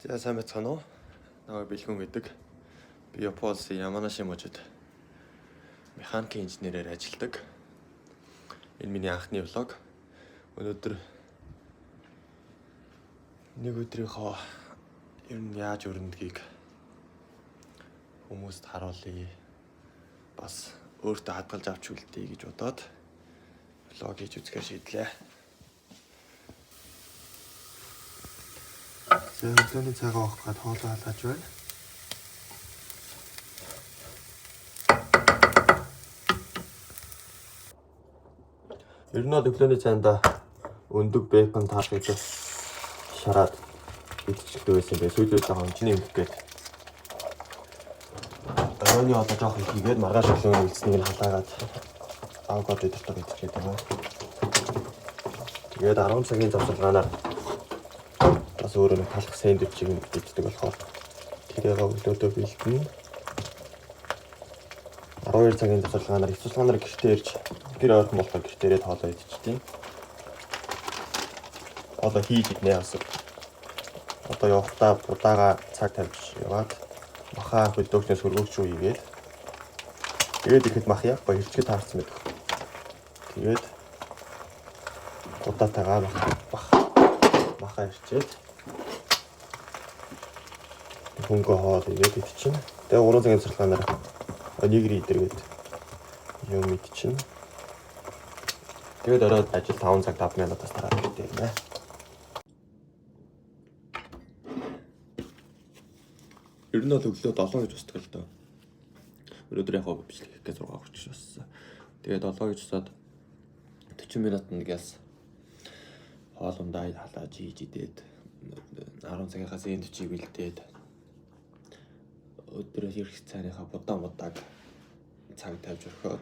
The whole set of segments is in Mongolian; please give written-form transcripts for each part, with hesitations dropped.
За сайн байцгаана уу? Намайг Бэлгүн гэдэг. Би Японы Яманаши мужид механикийн инженерээр ажилладаг. Энэ миний анхны влог. Өнөөдөр нэг өдрийнхөө ер нь яаж өрнөдгийг хүмүүст харуулъя. Бас өөртөө хадгалж авч үлдээе гэж бодоод влог хийж үзэхээр шийдлээ. За өглөөний цагаа авах гээд хоолоо халааж байна. Ер нь өглөөний цаанда өндөг бэкон таах гэдэг шараад идчихдэг байсан бай. Сүүлдээ хончны имлэх гээд оройны одоо жоох их хийгээд маргааш өглөө үлдсэнийг нь халаагаад авокадо идэртэг идчихээд байгаа. Тэгээд 10 цагийн завсаргаанаар бас өөрөө нэг талах сэндвичийг иддэг болохоор тэрийг өглөөдөө бэлдэнэ. 12 цагийн завсаргаанаар их цусганаар гэртээ ирж гэр ойрхон болохоор гэртээрээ тоолоо идчихтiin. Одоо хийж иднэ бас. Одоо явахдаа удаага цаг тавьж яваад махаа хөлдөөгчнөөс хөргөгч үү игээд тэгээд ихэд мах яахгүй хэрчгээ таарсан байдаг. Тэгээд удаатайгаа махаа ирчээд хөнгө хоол игээд идчихнэ. Тэгээ 3 цагийн завсаргаанаар нэгэр идэргээд юм идчихнэ. Тэгээд оройд ажил 5 цаг 5 минутаас дараа ирнэ. Ер нь бол өглөө 7 гэж устдаг л доо. Өнөөдөр яг бичлэг хийх 6:30 болсон. Тэгээд 7 гэж усаад 40 минутанд гяс хоолундаа халааж хийж идээд 10 цагийнхаа сэндвичийг бэлдээд өдрөөс ирэх цайныхаа будааг цаг тавьж өрхөөд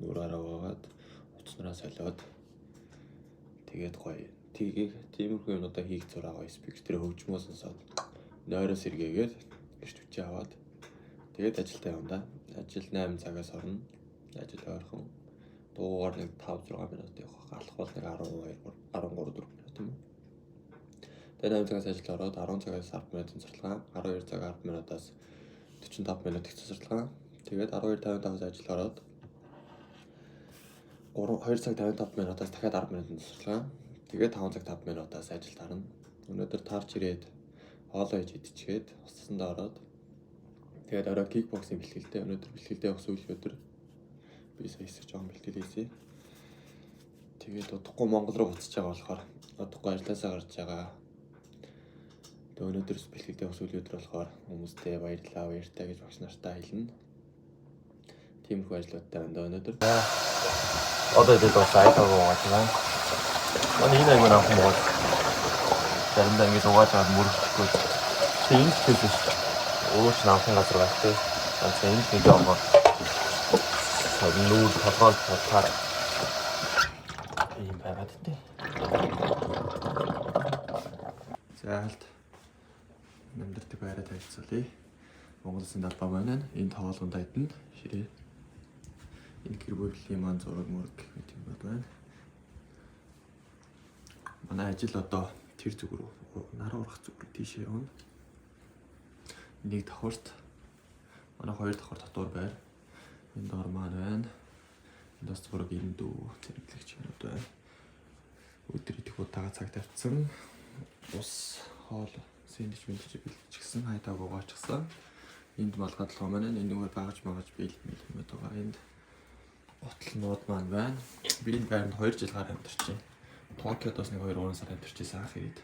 нүрээрээ уугаад утаснараа солиод тэгээд гоё тиймэрхүү юмудаа хийх зураг гоё спикер дээр хөгжмөө сонсоод нойроос эргээгээд гэрч хүчээ аваад тэгээд ажилдаа явна да. Ажил 8 цагаас орно. Ажил ойрхон дуугаар нэг 5-6 минут явах. Алах бол нэг 13 минут юм. Тэгээд 8 цагаас ажил ороод 10 цагаас 10 минутын цуцлага, 12 цаг 10 минутаас 45 минут их цуцлага. Тэгээд 12:55-аас ажил ороод 2 цаг 55 минутаас дахиад 10 минутын цуцлага. Тэгээд 5 цаг 5 минутаас ажил тарна. Өнөөдөр тарж ирээд хоолоо хийж идчихээд уцсандаа ороод тэгээд орой кикбоксинг бэлтгэлтэй. Өнөөдөр бэлтгэлтэй явах сүүлийн өдөр би сая хэсэг жоон бэлтгэл хийсэн. Тэгээд удахгүй Монгол руу буцаж байгаа болохоор удахгүй ажилласаа гарч байгаа. Тэгээд өнөөдөр бэлтгэлтэй явах сүүлийн өдөр болохоор хүмүүстээ баярлалаа, баяртай гэж багш нартаа хэлнэ. Тиймэрхүү ажлуудтай байна өнөөдөр. Одоо идэл бас айтаагаа угааж байна. Манай энэ аймаг авах юм бол заримдаа ингэж угааж аваад мөрөгдөхгүй. Тэгээ энэ хэлсэн шүү дээ. Өөч намхан газар байх тий. Ганц энэ нэг жоогоо нүүр толгойд таар ийм байгаад тий. За алт намдэрдэг байраа тавьцгаалъя. Монголын далбаа маань энэ тоолгонд айдна ширээ. Энэ гэр бүлийн маань зураг мөрөг гэдэг юм байна. Манай ажил одоо тэр зүг рүү нараа урах зүг рүү тийшээ явна. Нэг давхарт манай 2 давхар дотор байр. Энэ доор маань байна. Энд бас зураг эндүү зэрэглэгч юмуд байна. Өдөр идэх удаага цаг тавьсан. Ус хоол сэндвич бэлтчихсэн хайдаг угаачсан. Энд малгадлага маань энэ нүгээр багаж биелмэл юм байгаа. Энд ботлнууд маань байна. Би энэ байранд 2 жил гараад амьдарч байна. Токиодоос нэг 2-3 сар амьдарчсан анх ирээд.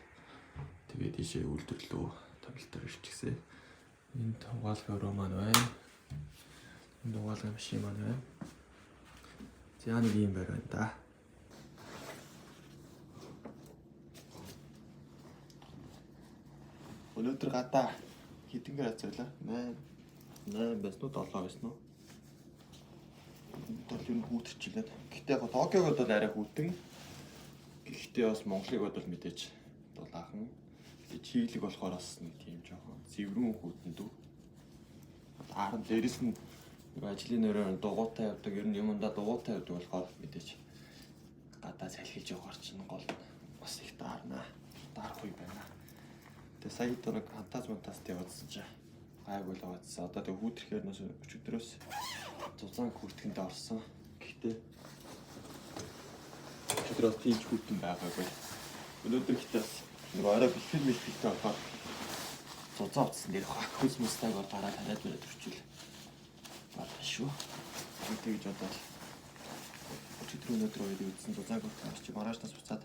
Тэгээд ийшээ үйлдвэрлэлөө тавилтаар ирчихсэн. Энд угаалгын өрөө маань байна. Энд угаалгын машин маань байна. За нэг юм байр байна да. Өнөөдөр гадаа хэдэн градус байлаа? 8 байсан уу 7 байсан уу? Бол юм хүүтэрчлээ. Гэхдээ яг Токиогод бол арай хүүтэн. Гэхдээ бас Монголыг бодвол мэдээж дулаахан. Чиглэг болохоор бас нэг тийм жоохон зэврэн хүүтэн дүү. Харин дээрэс нь ажлын нөрөөр дугуйтай явдаг. Ер нь юмдаа дугуйтай явдаг болохоор мэдээж гадаа салхилж явахар чинь гол бас их даарна. Дарах үе байна. Тэгээ сая дөрөг фантаз явуулсан чи гайгүй л явуулсан. Одоо тэгээ хүүтрэхээр нөөс өчигдрөөс зузаан хүртгэндээ орсон. Гэхдээ өчигдрөөс тийж хүүтэн байгаагүй. Өнөөдөр ихтэй бас нэг орой бэлтгэл мэлтгэлтэй болохоор зузаан утсан дээр хөөс мөстайг гараад хараад бараад өрчүүл. Баалаа шүү. Тэгж одоо өчигдөр өнөөдөр үед үзсэн зузааг уртсан чи маргаашнаас буцаад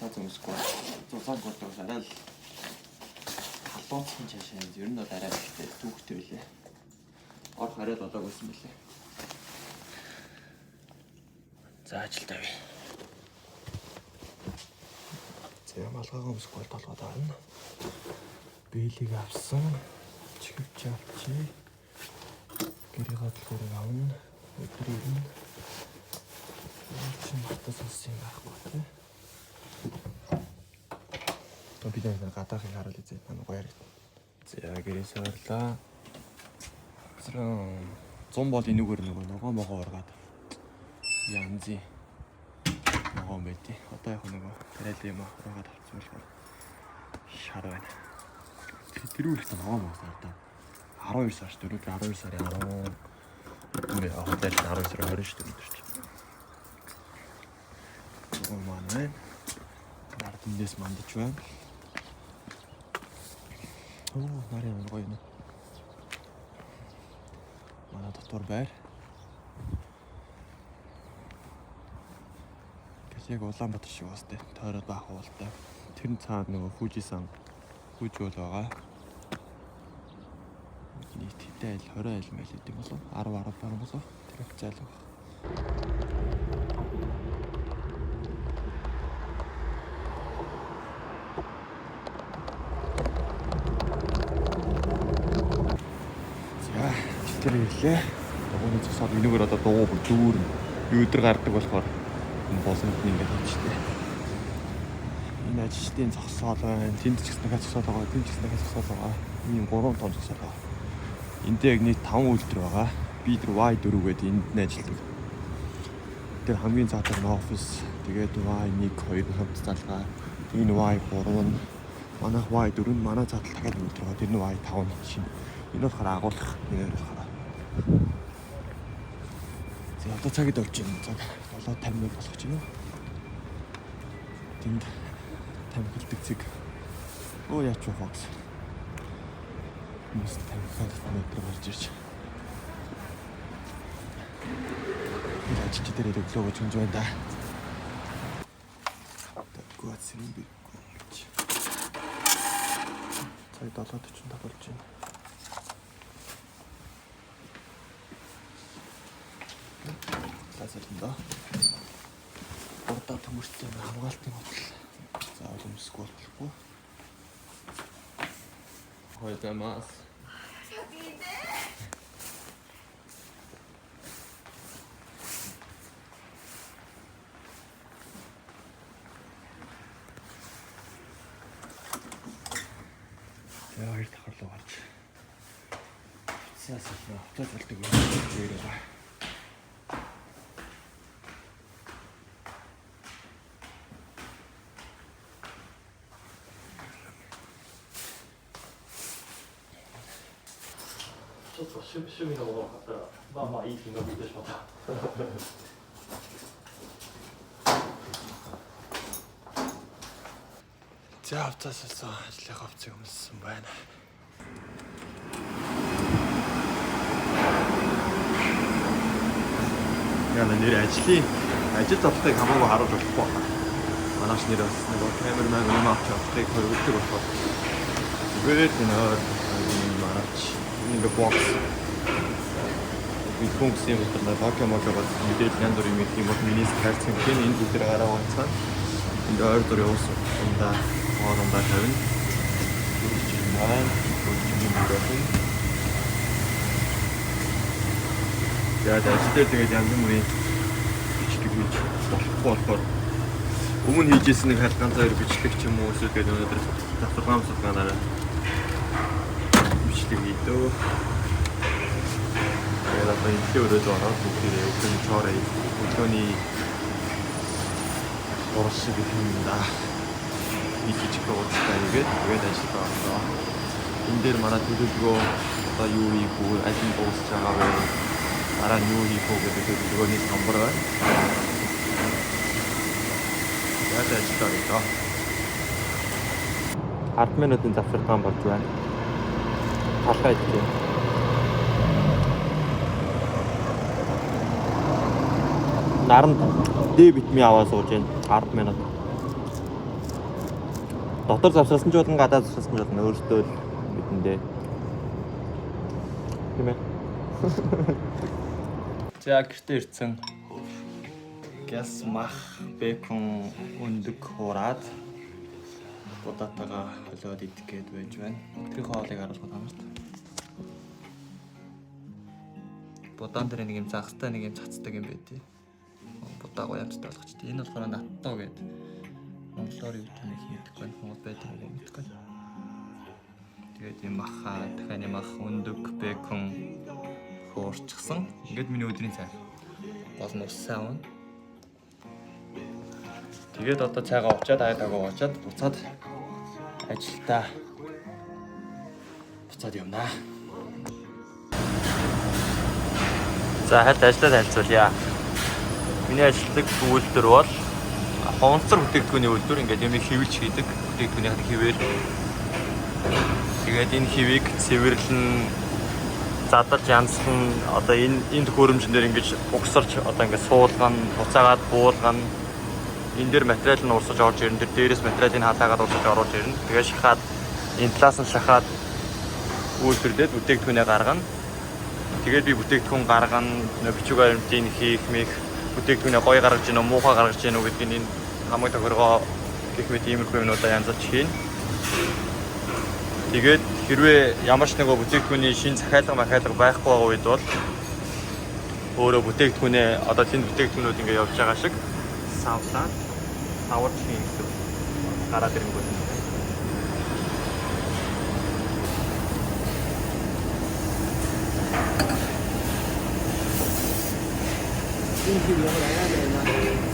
та зөмсгүй зузааг уртсан арай л халууцсан чашаа ер нь бол арай ихтэй түүхтэй билээ. Орох арай болоогүйсэн билээ. За ажилдаа бай. За малгайгаа өмсгөл толгойд орно. Биелийг авсан. Чихвч авчи. Гэрээ гадлахыг авна. Өдөр ирнэ. Чин батас болсон юм байхгүй тий. То бид нэг гадаахыг харуул үзээд манай гоё яригд. За гэрээс орлоо. Зэрэг 100 бол энүүгээр нөгөө могоо ургаад янзи могоо мэдээ. Одоо яг нөгөө тариал юм ургаад авчихсан болохоор шар байна. Тэр үйл та могоо одоо 12 сар ч дөрөв 12 сарын 10 үнэ одоо 12 сарын 20 шүү дээ өдөр чинь. Oh man. Нардандээс мандаж байна. Нарийн гоё юм. Манай дотор байр. Яг Улаанбаатар шиг бас тэ тойроод байх уултай. Тэр цаана нөгөө Фужисан Фужи бол байгаа. Нийт хэдэн айл 20 айл мэл гэдэг юм болов 10 байгаа болов тэр их зайл баг. За тэр ирлээ. Дууны цусаад энэгээр одоо дуу бүр дүүр өдөр гардаг болохоор босонд ингээд хийжтэй. Энэ ажилтны зогсоол байна. Тэнд ч гэсэн дахиад зогсоол байгаа. Тэнд ч гэсэн дахиад зогсоол байгаа. Ийм 3 том зогсоол байгаа. Энд яг нийт 5 үйлдвэр байгаа. Би тэр Y4 гэдэг энд нь ажилладаг. Тэр хамгийн цаатар нь офис. Тэгээд Y1 2 хамт залгаа. Энэ Y3 нь манайх Y4 нь манай цаатал дахиад үйлдвэр байгаа. Тэр нь Y5 нь шинэ. Энэ болохоор агуулгах нэр болохоор. За одоо цагид болж байна. Цаг 7:50 болох ч юм уу. Тэнд тамхилдаг цэг. Оо яач вэ фокс. Мөс тамхилдаг метр гарч ирж. Энэ ажиж дээр өглөө гэж хинж байна да. Тэгвэл сэрэн би. Цаг 7:45 болж байна. Ласалнда. Урдаа төмөрцөн хамгаалтын худал. За өмсөхгүй болохгүй. Хойдамаас. Яа их тахарлуу гарч. Цаасаа хатаж болдог юм байна.ちょっと趣味のものを買ったらまあまあいい金額いってしまった。За авцаасаа ажлынхаа хувцсыг өмссөн байна. Яна нэр ажил завтыг хамаагүй харуулж болохгүй байна. Манайш нэр бас нэг камерман юм авч явахыг хөрвөлдөг болохоор. Тэгээд нэр марч нэг бокс. Би функц юм байна. Покемон бас мэдээлэл янз бүрийн юм бол миний хайрцаг тийм энэ бүгдээр гараа унцсан. Энд ойр дор явуулсан. Ундаа хоорондоо тавина. Яг ажил дээр янз бүрийн бичлэг хийж болохоор өмнө хийжсэн нэг халгаан заяр бичлэг ч юм уу эсвэл тэгээд өнөөдөр завсаргаанаараа бичлэг хийдөө. Тэгээд одоо энэ өрөөд ороод бүгдээ өглөөний чороо өглөөний оршиг юм да. хийчих уулзлаа игээд тэгээд ажиллаа боллоо. Энэ дээр манай төлөвлөгөө одоо юу хийх вэ? Аль нь дуусч байгаа вэ? Дараа нь юу хийх вэ гэдэг төлөвлөгөөний самбар байна. Тэгээд ажиллаа боллоо. 10 минутын завсартаан болж байна. Талхай идэв. Наранд дэ битми аваа сууж байна. 10 минут. Дотор завсарсан ч болно, гадаад завсарсан ч болно. Өөртөө л бидэндээ. Тийм ээ. За гэртээ ирсэн. Гяс мах, бекон, өндөг хуураад будатага холиод идэх гээд байж байна. Тэр хоолыг харуулах тамарт. Будаан дээр нэг юм загастай нэг юм цацдаг юм байдیں۔ Будаа гоёмжтай болгочтой. Энэ болохоор наттоо гэдэг. Монголоор юу гэх юм хийдэг байна. Монгол байдаг юм гэдэг байна. Тэгээд юм махаа, дахианы мах, өндөг, бекон хуурчихсан. Ингээд миний өдрийн цай. Гол нь ус саавна. Тэгээд одоо цайгаа уучаад, аяатаагаа уучаад буцаад ажилдаа буцаад явнаа. За хад ажиллаад харьцуулъя. Миний ажилладаг үйлдвэр бол хонцор бүтээгдэхүүний үйлдвэр. Ингээд юм хивэлж хийдэг бүтээгдэхүүний хിവэр. Тэгээд энэ хивийг цэвэрлэн задаж янзлан одоо энэ төхөөрөмжнөр ингэж угсарч одоо ингэ суулгана, буцаагаад буулгана. Энэ дээр материал нь урсаж орж ирнэ. Тэр дээрээс материалыг халаагаад урсаж оруулж ирнэ. Тэгээд шахаад энэ талаас нь шахаад үйлдвэрлээд бүтээгдэхүүнээ гаргана. Тэгээд би бүтээгдэхүүн гаргана, бичиг баримтыг хийх мэх, бүтээгдэхүүнээ гоё гаргаж гинөө, муухай гаргаж гинөө гэдгийг энэ хамаг тохиргоо гэх мэт иймэрхүү юмнуудаа янзалж хийн. Тэгээд хэрвээ ямар ч нэг бүтээгдэхүүний шин захиалга байхгүй байгаа үед бол өөрөө бүтээгдэхүүнээ одоо тэнд бүтээгдэхүүнүүд ингэ явж байгаа шиг савлаад аварч хийн гэсэн гараад ирэнгүүт. Thank you.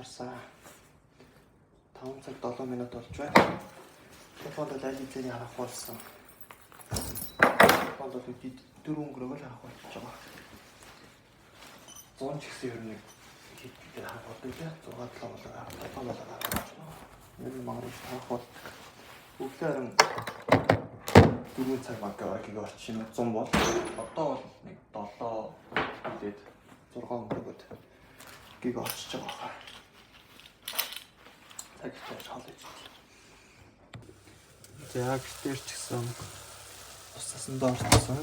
Тарсан 5 цаг 7 минут болж байна. Телефонд аль хэдийн харах болсон. Телефонд бол 4 өнгөрөөгөө л харах болж байгаа. 100 ч гэсэн ер нь хийхдээ харах болтой л 6 7 болоо харах болж байгаа. Ер нь магадгүй харах бол өглөөр 4 цаг багийг орчин 100 бол одоо бол нэг 7 тэгээд 6 өнгөрөөгөө гиг орчиж байгаа. Цагтаа шалж ичээ. Яг тэр ч гэсэн уссан доорсон.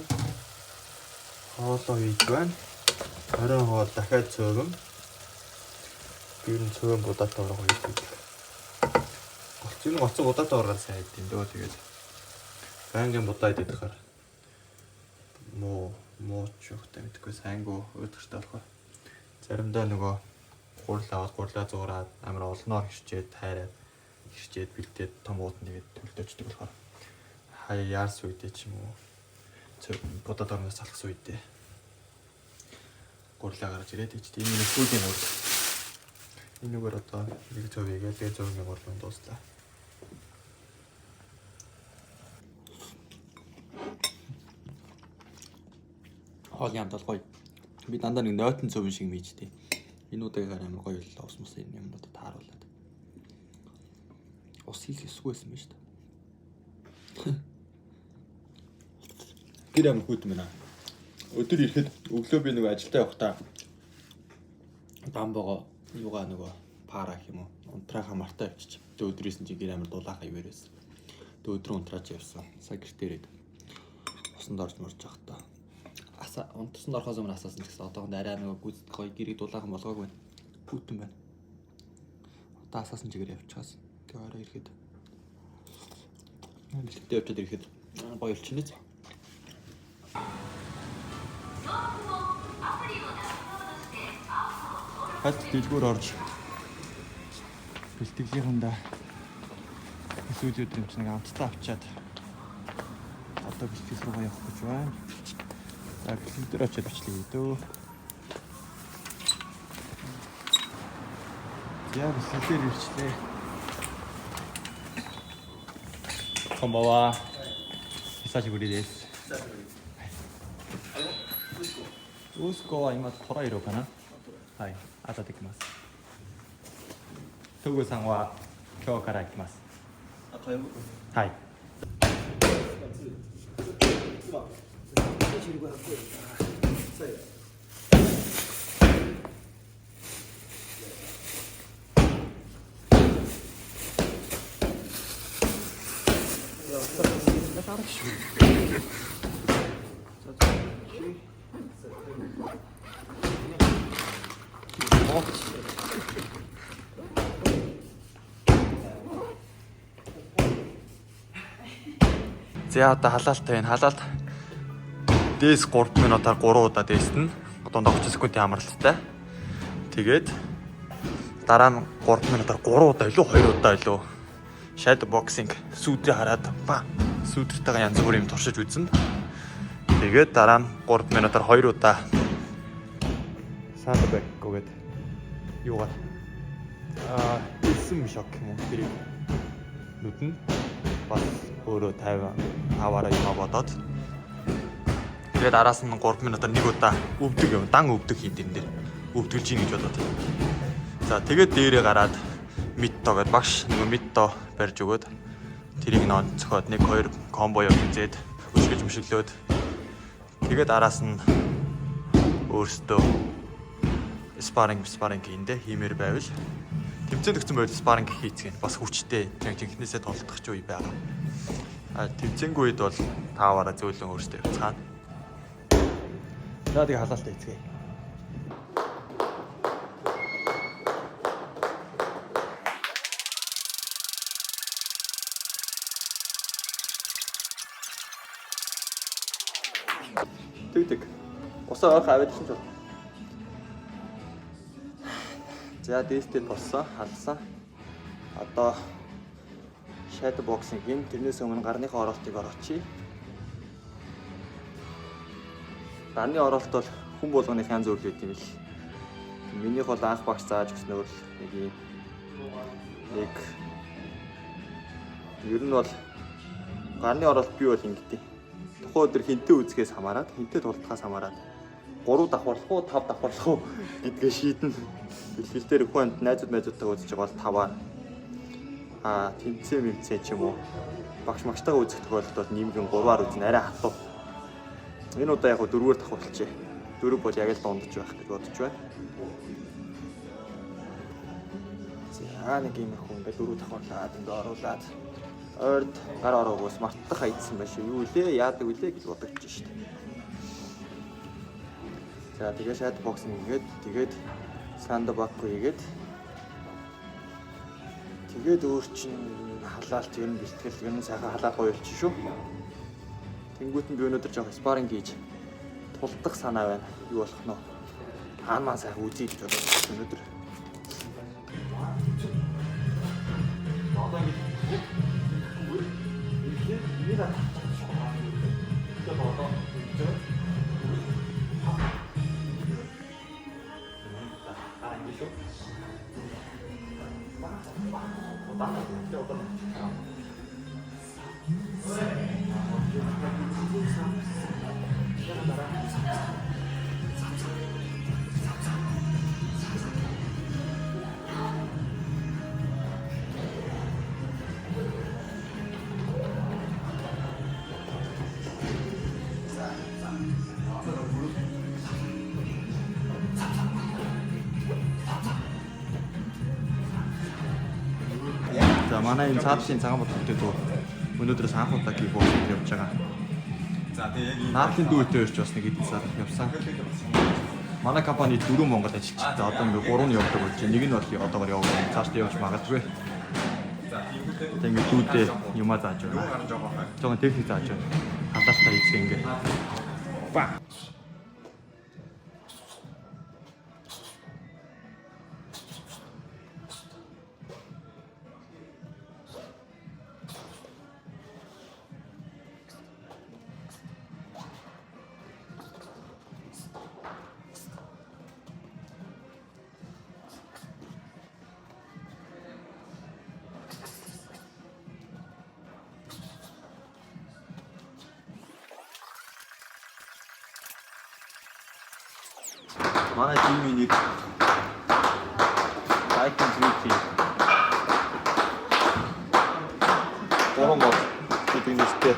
Хоолоо хийж байна. Оройн хоол дахиад цөөгөн. Гэр нь цөөгөн будаатай орох хийдэг. Голцын гоцсон будаатай ороод сайн хийдэг дөө тэгээд. Байнгын будаа идэх хаар. Мууч юутай мэдгүй сайнгуу өөдөртэй болохоор. Заримдаа нөгөө гурлаа зуураад амар олноор хирчээд тайраад хирчээд бэлдээд том уутныг төлдөөчдөг болохоор хаяарс үедээ ч юм уу будаад орноос салхас үедээ гурлаа гарч ирээд ичтэй энэ нэг сүүлийн гурл энэгээр одоо нэг зөв игээд тэгээ зөв нэг гурлын дуустаа Хоол ямдал гоё. Би дандаа нэг нойтон зөвөн шиг мийжтэй. Энэ удаагаар амар гоё л ус мус энэ юмнуудад тааруулаад. Ус хийсгүйсэн байж та. Тэр амар хүйтэн байна. Өдөр ирэхэд өглөө би нэг ажилдаа явахдаа дамбого юугаа нөгөө пара гэх юм уу унтраа хамаартай явчих. Тэ өдрөөс нь гэр амар дулаахан ивэрээс. Тэ өдрөө унтраач явсан. Сая гэрт ирээд усанд орж морж явахдаа аса унтсанд орохоос өмнө асаасан гэсэн одоохонд арай нөгөө гүйцэд гоё гэрийг дулаахан болгоогүй. Хүйтэн байна. Одоо асаасан чигээр явчихаас. Тэгээ орой ирэхэд нэлээд явчихад ирэхэд гоё болчихно ч. Хат дэлгүүр орж бэлтгэлийнхандаа эсвэл өдөр юм чинь нэг амттай авчаад одоо бэлтгэл рүүгээ явах гэж байна. За бэлтгэл дээр очиад бичлээ дөө. Яа бэлтгэл дээр ирчлээ. Конбава. Хисажигури дес. Ускоは今トライロかな。はい、後で来ます。トグさんは今日から来ます。はい。За одоо халаалтай байна. Халаалт дээс 3 минутаар 3 удаа дээстэн. Одоо 30 секундын амралттай. Тэгээд дараа нь 3 минутаар 3 удаа илүү 2 удаа илүү shadow boxing сүүдрээ хараад ба сүүдртэйгээ янз бүрийн юм туршиж үзнэ. Тэгээд дараа нь 3 минутаар 2 удаа сандбэк гээд юугаар эсэм шок юм уу тэр нүдэн бас өөрөө 50-аваараа юм бодоод тэгээд араас нь 3 минутаар 1 удаа өвдөг юм дан өвдөг хийн дэрэн дээр өвдгөлж ийн гэж бодоод. За тэгээд дээрээ гараад митто гэдээ багш нэг митто барьж өгөөд тэрийг нь онцгоод 1-2 комбо явуулж үзээд өшгөж мөшөглөөд тэгээд араас нь өөртөө спарринг хийндэ хиймээр байвал тэмцээнд өгсөн байвал спарринг хийцгэн бас хүчтэй техникнээсээ толдох ч үе байгаа. Тэмцээнгүй үед бол тааваараа зөөлөн өөртөө явцгаана. За тэгээ халаалтаа хийцгээе. Тэг. Усаа ойрхон аваад чинь бол. За дээстэй болсон, халсан. Одоо shadow boxing гин тэрнээс өмнө гарныхаа оролтыг орооч. Гарны оролт бол хүн болгоны янз бүр л юм л. Минийх бол анх багш зааж өгснөөр нэг ер нь бол гарны оролт би бол ингэдэг. Тухайн өдөр хинтээ үзэхээс хамаарат, хинтээ тулдахаас хамаарат 3 давхарлах уу, 5 давхарлах уу гэдгээ шийднэ. Бэлтгэл дээр хүнд найзуудтайгаа үзэж байгаа бол 5-аар тэмцээ ч юм уу. Багш магштайгаа үзэх тохиолдолд нэмгэн 3-аар үзнэ арай хатуу. Энэ удаа яг 4-ээр давхарлчээ. 4 бол яг л дундаж байх гэж бодож байна. За нэг юм их хүн ингээд 4 давхарлаад ингээд оруулаад ойрд гар ороогоос мартах хайдсан байх шүү. Юу лээ, яадаг үлээ гэж бодож шít. За тэгээ shadow boxing тэгээд sandbag хийгээд тэгээд өөр чинь халаалт ер нь бэлтгэл ер нь сайхан халаах ойлчих шүү. Тэнгүүт нь би өнөөдөр жоох sparring хийж тулдах санаа байна. Юу болох нь вэ? Хаана сайхан үзье гэж бодож өнөөдөр. За манай энэ цаатлын цагаан бодлоготой дүү өнөөдрөөс анх удаа киборд явж байгаа. За тэгээ яг Наадлын дүүтэй өрч бас нэг хэдэн сар явсан. Манай компани 4 Монгол ажилчтай одоо ингээ 3 нь явдаг болж байна. Нэг нь бол одоогор явж цаашдаа явж магадгүй. Тэгээ ингээ дүүтэй юмаа зааж байна. гарч байгаа хаа. Жогон техник зааж байна. Хатаалтаа хийцгээ ингээ. Ба. Манай тимийн нэг Icon City. Борон бол гэдэг нэртэй.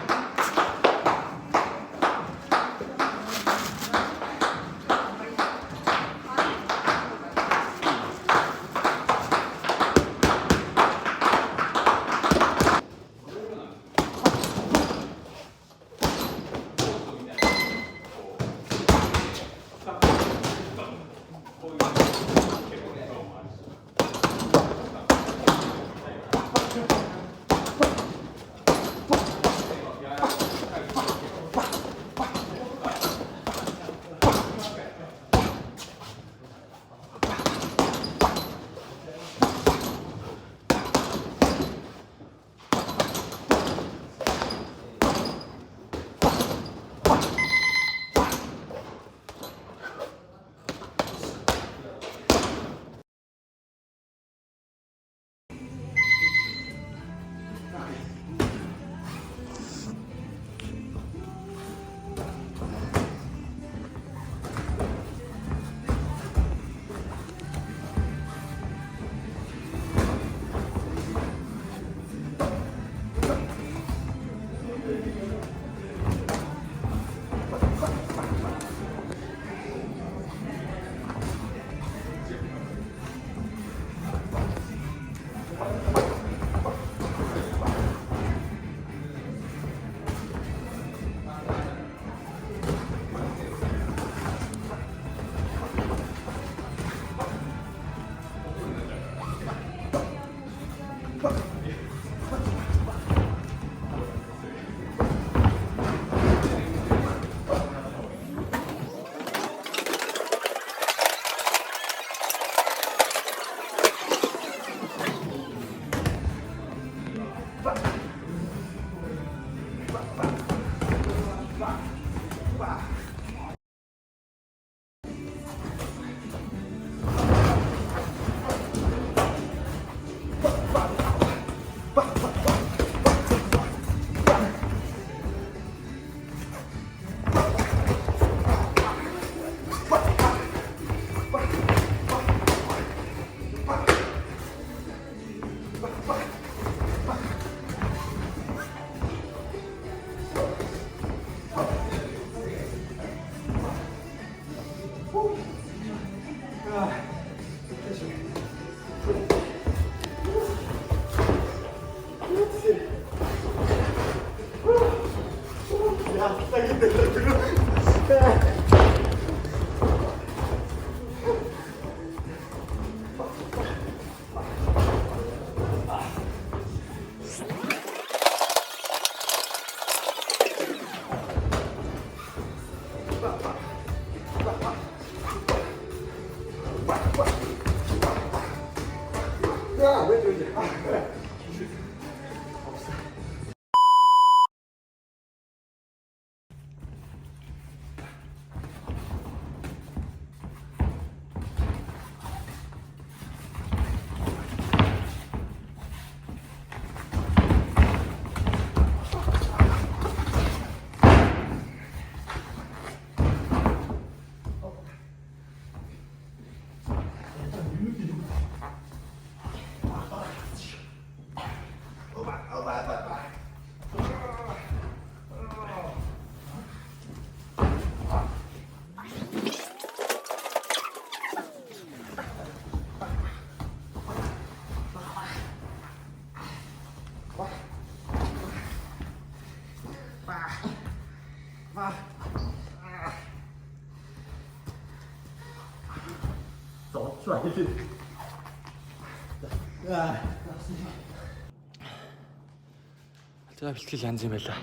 За бэлтгэл янз юм байла.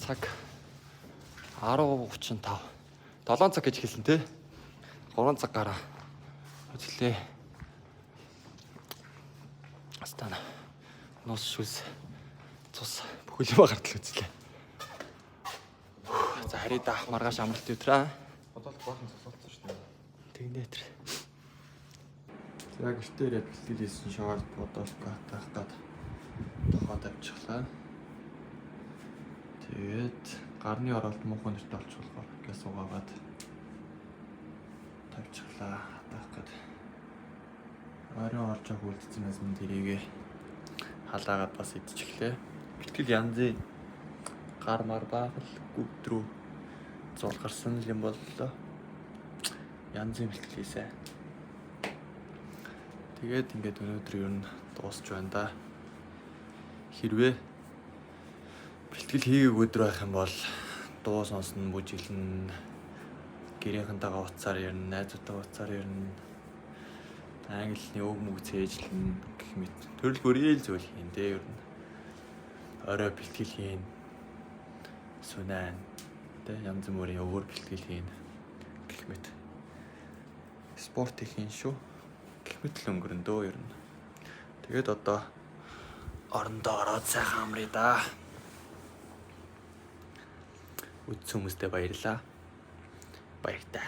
Цаг 10:35. 7 цаг гэж хэлсэн те. 3 цаг гараа. Үзлээ. Астана. Нос шүс. Цус бүхэл юм гартал үзлээ. За харъя да маргааш амралт өдрөө. Бодолт баахан цогцолцсон шүү дээ. Тэгнэ тэр. За гэртээ ирээд бэлтгэл хийсэн шавар бодолт таах гад тохоод авчихлаа. Тэгээд гарны оролт муухан нэртэй олчихлоо. Гээс угаагаад тавьчихлаа. Таах гад. Оройн орж ах үлдсэн юм тэрийгээ халаагаад бас идчихлээ. Бэлтгэл янзын гар мар баахал гүвдрүү зулгарсан юм боллоо. Янзын бэлтгэл хийсэн. Тэгээд ингээд өнөөдөр ер нь дуусч байна да. Хэрвээ бэлтгэл хийгээг өдөр байх юм бол дуу сонсно, бүжиглэн, гэрийнхэнтэйгээ уцаар ярина, найзуудтайгаа уцаар ярина. Англиний өг мөг цээжлэн гэх мэт төрөл бүрийн зүйл хийн дээ ер нь. Орой бэлтгэл хийн. Сүнэн тэ янз бүрийн өөр бэлтгэл хийн гэх мэт. Спорт хийн шүү. Гэх мэт л өнгөрөн дөө ер нь. Тэгээд одоо орондоо ороод сайхан амръя да. Үтс хүмүүстээ баярлаа. Баяртай.